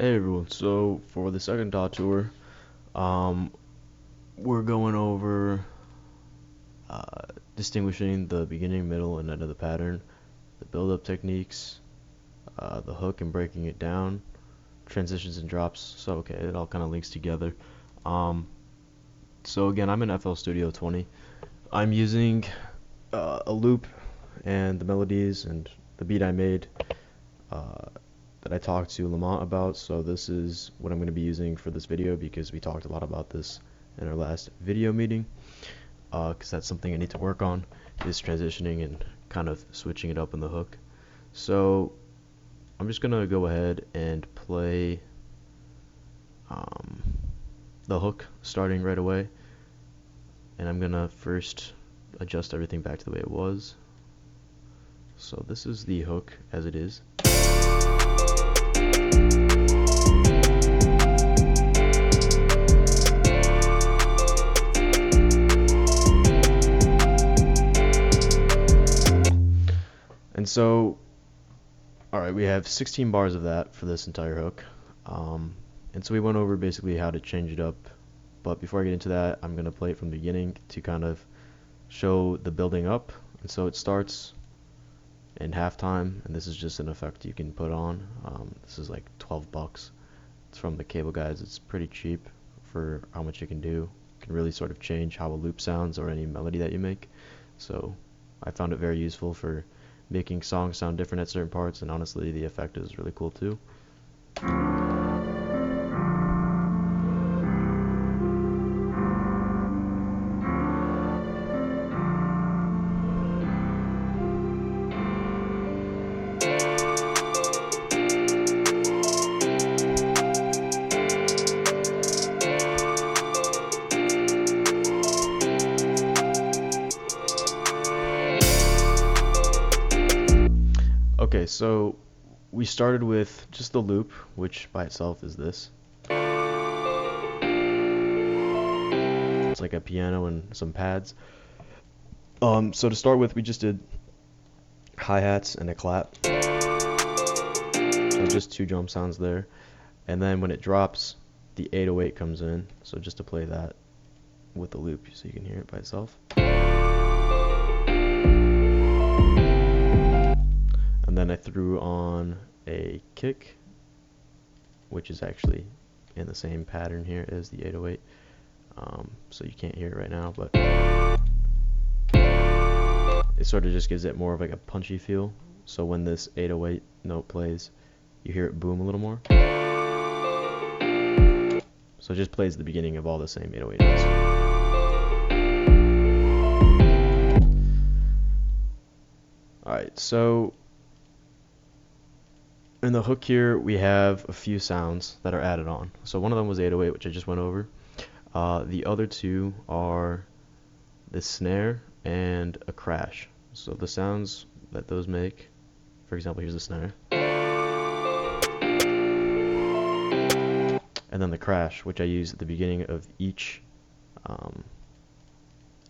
Hey everyone, so for the second dot tour, um, we're going over uh, distinguishing the beginning, middle, and end of the pattern, the build-up techniques, the hook and breaking it down, transitions and drops. So okay, it all kind of links together. Um, so again, I'm in FL Studio 20. I'm using a loop and the melodies and the beat I made uh, that I talked to Lamont about. So this is what I'm going to be using for this video because we talked a lot about this in our last video meeting. Because that's something I need to work on, is transitioning and kind of switching it up in the hook. So I'm just gonna go ahead and play um, the hook starting right away, and I'm gonna first adjust everything back to the way it was. So this is the hook as it is. And so, alright, we have 16 bars of that for this entire hook. And so we went over basically how to change it up. But before I get into that, I'm going to play it from the beginning to kind of show the building up. And so it starts in halftime, and this is just an effect you can put on. This is like 12 bucks. It's from the Cable Guys. It's pretty cheap for how much you can do. You can really sort of change how a loop sounds or any melody that you make. So I found it very useful for making songs sound different at certain parts, and honestly the effect is really cool too. Okay, so we started with just the loop, which by itself is this. It's like a piano and some pads. So to start with, we just did hi-hats and a clap. So just two drum sounds there. And then when it drops, the 808 comes in. So just to play that with the loop so you can hear it by itself. And then I threw on a kick, which is actually in the same pattern here as the 808. So you can't hear it right now, but it sort of just gives it more of like a punchy feel. So when this 808 note plays, you hear it boom a little more. So it just plays the beginning of all the same 808 notes. Alright, so in the hook here, we have a few sounds that are added on. So one of them was 808, which I just went over. The other two are the snare and a crash. So the sounds that those make, for example, here's the snare. And then the crash, which I use at the beginning of each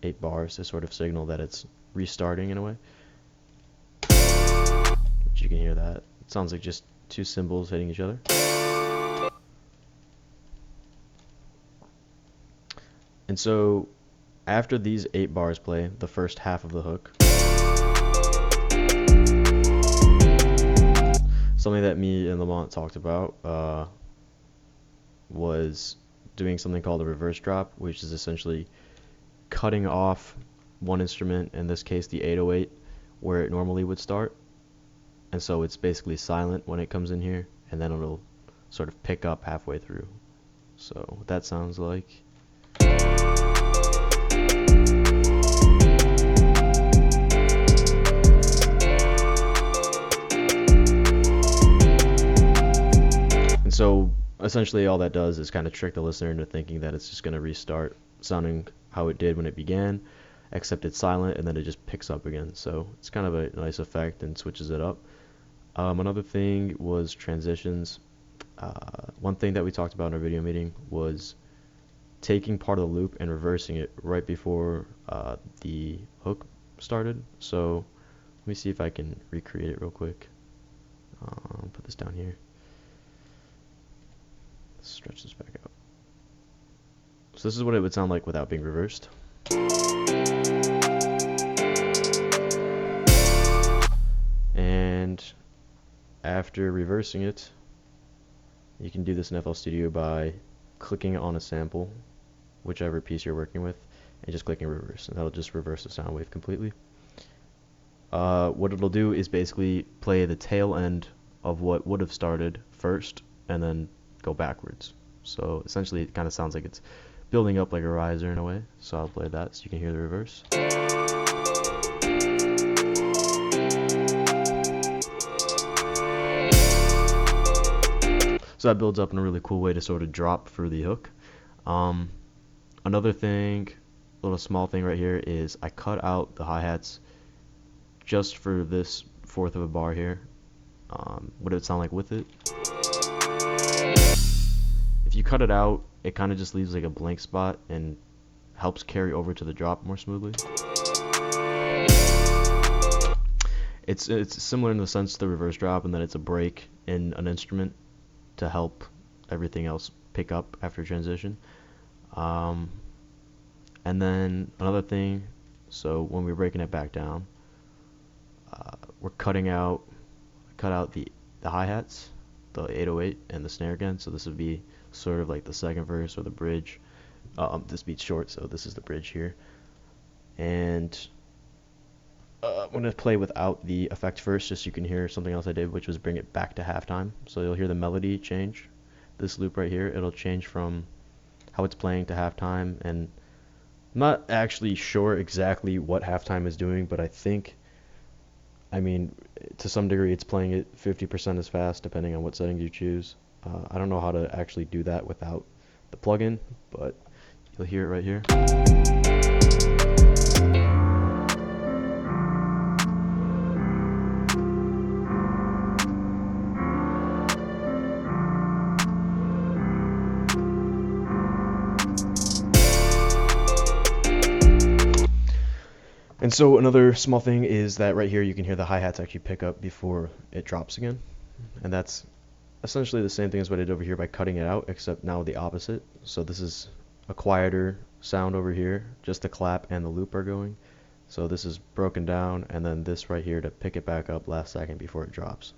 8 bars to sort of signal that it's restarting in a way. Which you can hear that. It sounds like just two cymbals hitting each other. And so after these 8 bars play, the first half of the hook, something that me and Lamont talked about was doing something called a reverse drop, which is essentially cutting off one instrument, in this case the 808, where it normally would start. And so it's basically silent when it comes in here, and then it'll sort of pick up halfway through. So what that sounds like. And so essentially all that does is kind of trick the listener into thinking that it's just going to restart sounding how it did when it began, except it's silent and then it just picks up again. So it's kind of a nice effect and switches it up. Another thing was transitions. One thing that we talked about in our video meeting was taking part of the loop and reversing it right before the hook started. So let me see if I can recreate it real quick. Put this down here. stretch this back out. So this is what it would sound like without being reversed. And after reversing it, you can do this in FL Studio by clicking on a sample, whichever piece you're working with, and just clicking reverse, and that'll just reverse the sound wave completely. What it'll do is basically play the tail end of what would have started first and then go backwards. So essentially it kind of sounds like it's building up like a riser in a way. So I'll play that so you can hear the reverse. So that builds up in a really cool way to sort of drop for the hook. Another thing, little small thing right here, is I cut out the hi-hats just for this fourth of a bar here. What it would sound like with it. If you cut it out, it kind of just leaves like a blank spot and helps carry over to the drop more smoothly. It's similar in the sense to the reverse drop, and that it's a break in an instrument to help everything else pick up after transition. And then another thing, so when we're breaking it back down, we're cut out the hi-hats, the 808 and the snare again. So this would be sort of like the second verse or the bridge. This beat's short, so this is the bridge here. And I'm going to play without the effect first, just so you can hear something else I did, which was bring it back to halftime. So you'll hear the melody change. This loop right here, it'll change from how it's playing to halftime. And I'm not actually sure exactly what halftime is doing, but I mean, to some degree it's playing it 50% as fast, depending on what settings you choose. I don't know how to actually do that without the plugin, but you'll hear it right here. And so another small thing is that right here you can hear the hi-hats actually pick up before it drops again. And that's essentially the same thing as what I did over here by cutting it out, except now the opposite. So this is a quieter sound over here, just the clap and the loop are going. So this is broken down, and then this right here to pick it back up last second before it drops.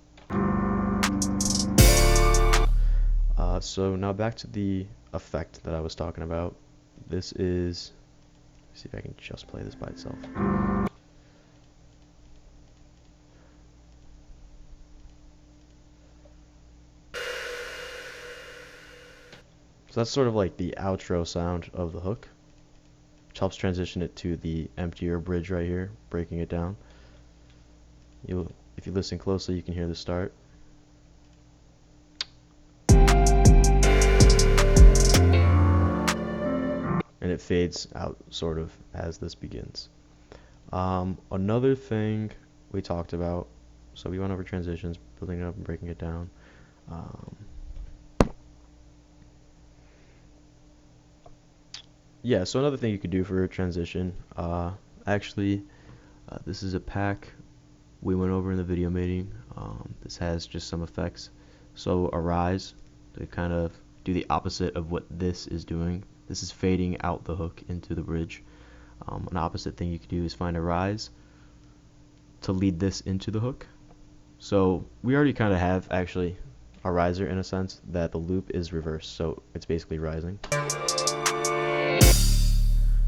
So now back to the effect that I was talking about. This is, let's see if I can just play this by itself. So that's sort of like the outro sound of the hook, which helps transition it to the emptier bridge right here, breaking it down. If you listen closely, you can hear the start. And it fades out sort of as this begins. Another thing we talked about, so we went over transitions, building it up and breaking it down. Yeah, so another thing you could do for a transition, this is a pack we went over in the video meeting. This has just some effects. So a rise, to kind of do the opposite of what this is doing. This is fading out the hook into the bridge. An opposite thing you could do is find a rise to lead this into the hook. So we already kind of have actually a riser in a sense that the loop is reversed, so it's basically rising.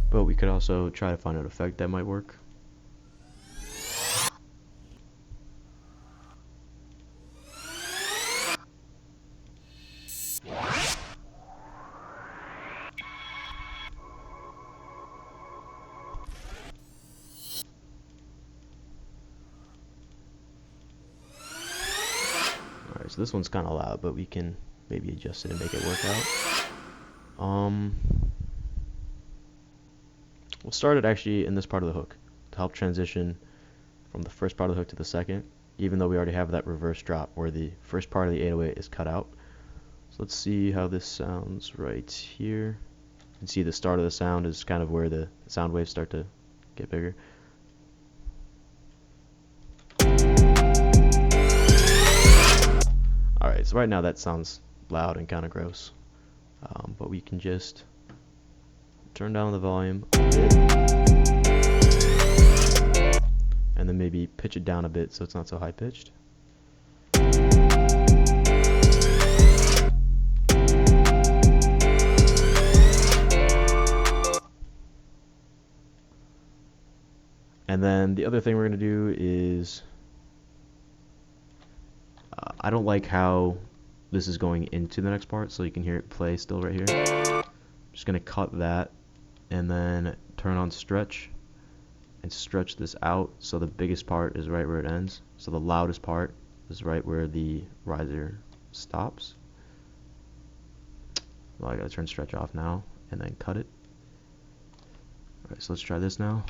But we could also try to find an effect that might work. Alright, so this one's kind of loud, but we can maybe adjust it and make it work out. We'll start it actually in this part of the hook to help transition from the first part of the hook to the second, even though we already have that reverse drop where the first part of the 808 is cut out. So let's see how this sounds right here. You can see the start of the sound is kind of where the sound waves start to get bigger. Alright, so right now that sounds loud and kind of gross. but we can just turn down the volume a bit, and then maybe pitch it down a bit so it's not so high pitched. And then the other thing we're going to do is, I don't like how this is going into the next part, so you can hear it play still right here. I'm just going to cut that and then turn on stretch and stretch this out so the biggest part is right where it ends. So the loudest part is right where the riser stops. Well, I gotta turn stretch off now and then cut it. Alright, so let's try this now.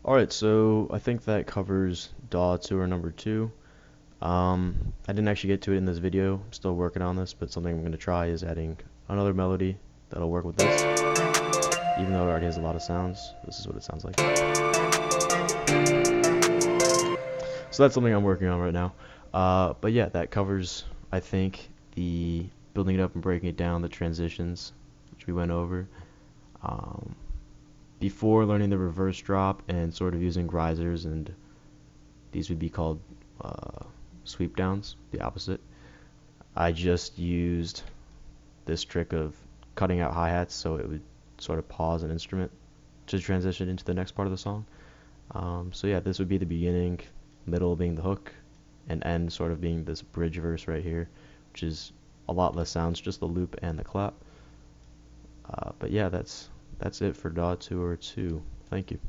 Alright, so I think that covers DAW tour number 2. I didn't actually get to it in this video. I'm still working on this, but something I'm going to try is adding another melody that'll work with this. Even though it already has a lot of sounds, this is what it sounds like. So that's something I'm working on right now. But yeah, that covers, I think, the building it up and breaking it down, the transitions, which we went over. Before learning the reverse drop and sort of using risers, and these would be called sweep downs, the opposite, I just used this trick of cutting out hi-hats so it would sort of pause an instrument to transition into the next part of the song. So yeah, this would be the beginning, middle being the hook, and end sort of being this bridge verse right here, which is a lot less sounds, just the loop and the clap. But yeah, that's it for DAW Tour 2. Thank you.